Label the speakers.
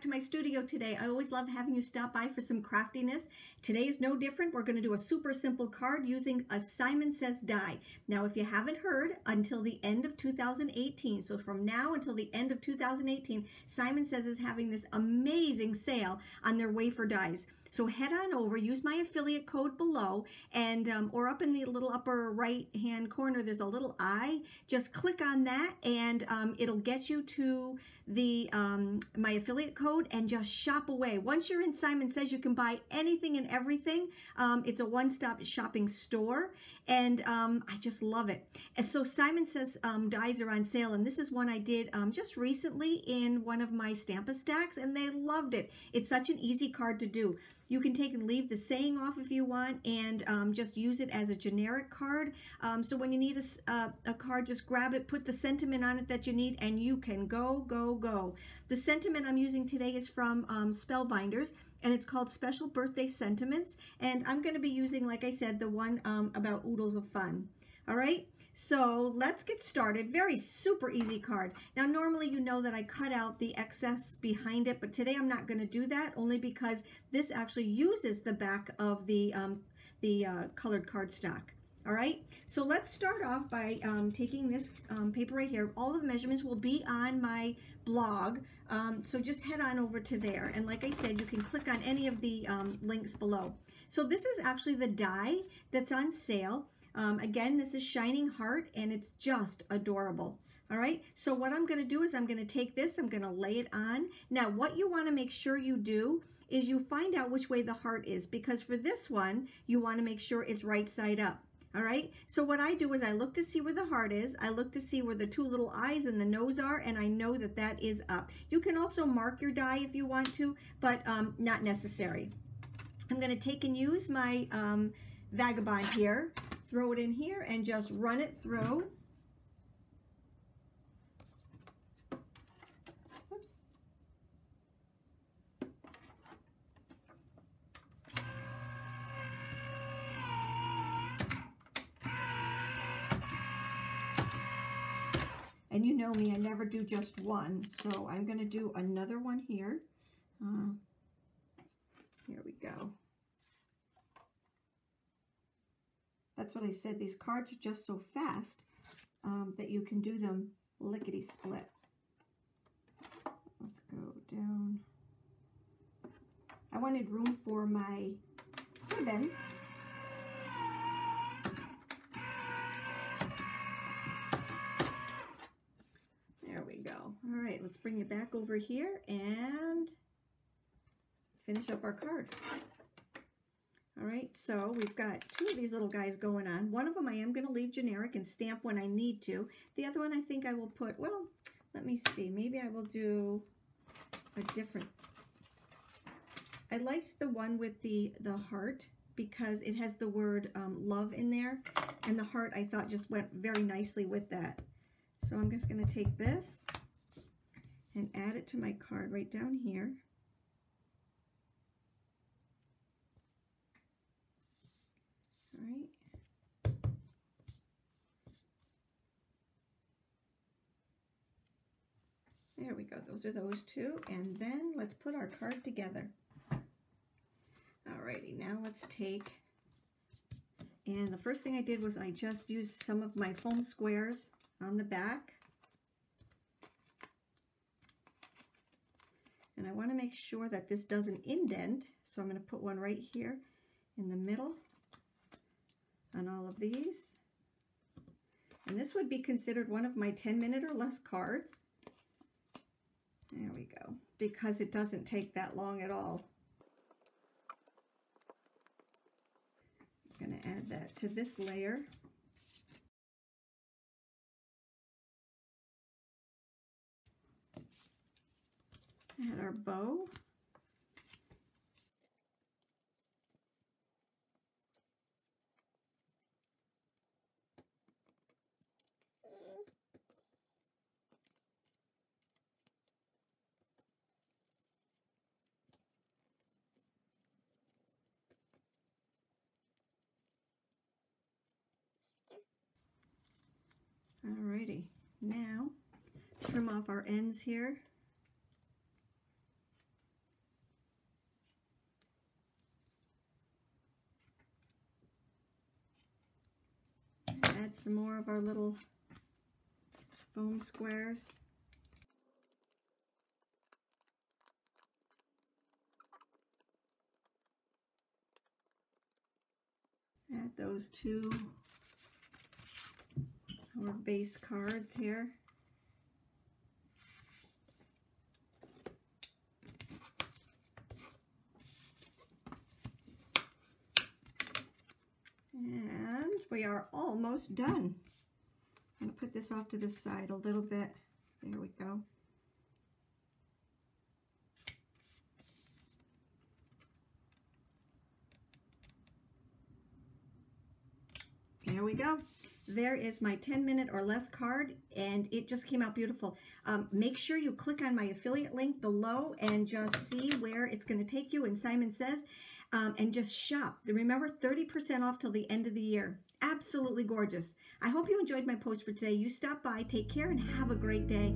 Speaker 1: back to my studio today. I always love having you stop by for some craftiness. Today is no different. We're going to do a super simple card using a Simon Says die. Now, if you haven't heard, until the end of 2018, so from now until the end of 2018, Simon Says is having this amazing sale on their wafer dies. So head on over, use my affiliate code below, and or up in the little upper right hand corner, there's a little eye. Just click on that, and it'll get you to the my affiliate code, and just shop away. Once you're in Simon Says, you can buy anything and everything. It's a one-stop shopping store, and I just love it. And so Simon Says dies are on sale, and this is one I did just recently in one of my Stampa stacks, and they loved it. It's such an easy card to do. You can take and leave the saying off if you want, and just use it as a generic card. So when you need a card, just grab it, put the sentiment on it that you need, and you can go, go, go. The sentiment I'm using today is from Spellbinders, and it's called Special Birthday Sentiments. And I'm going to be using, like I said, the one about oodles of fun. All right, so let's get started. Very super easy card. Now, normally you know that I cut out the excess behind it, but today I'm not going to do that, only because this actually uses the back of the colored cardstock. All right, so let's start off by taking this paper right here. All the measurements will be on my blog, so just head on over to there. And like I said, you can click on any of the links below. So this is actually the die that's on sale. Again, this is Shining Heart, and it's just adorable. All right, so what I'm going to do is I'm going to take this, I'm going to lay it on. Now, what you want to make sure you do is you find out which way the heart is, because for this one, you want to make sure it's right side up. All right, so what I do is I look to see where the heart is, I look to see where the two little eyes and the nose are, and I know that that is up. You can also mark your die if you want to, but not necessary. I'm going to take and use my Vagabond here, throw it in here, and just run it through. Oops. And you know me, I never do just one, so I'm going to do another one here. Here we go. That's what I said. These cards are just so fast that you can do them lickety-split. Let's go down. I wanted room for my ribbon. There we go. All right, let's bring it back over here and finish up our card. All right, so we've got two of these little guys going on. One of them I am going to leave generic and stamp when I need to. The other one I think I will put, well, let me see. Maybe I will do a different. I liked the one with the heart because it has the word love in there. And the heart I thought just went very nicely with that. So I'm just going to take this and add it to my card right down here. All right. There we go. Those are those two. And then let's put our card together. Alrighty, now let's take, and the first thing I did was I just used some of my foam squares on the back. And I want to make sure that this doesn't indent, so I'm going to put one right here in the middle on all of these. And this would be considered one of my 10-minute or less cards. There we go, because it doesn't take that long at all. I'm going to add that to this layer. Add our bow. Alrighty, now trim off our ends here. Add some more of our little foam squares. Add those to our base cards here. And we are almost done. I'm going to put this off to the side a little bit. There we go. There we go. There is my 10-minute or less card, and it just came out beautiful. Make sure you click on my affiliate link below and just see where it's going to take you, and Simon Says, and just shop. Remember, 30% off till the end of the year. Absolutely gorgeous. I hope you enjoyed my post for today. You stop by, take care, and have a great day.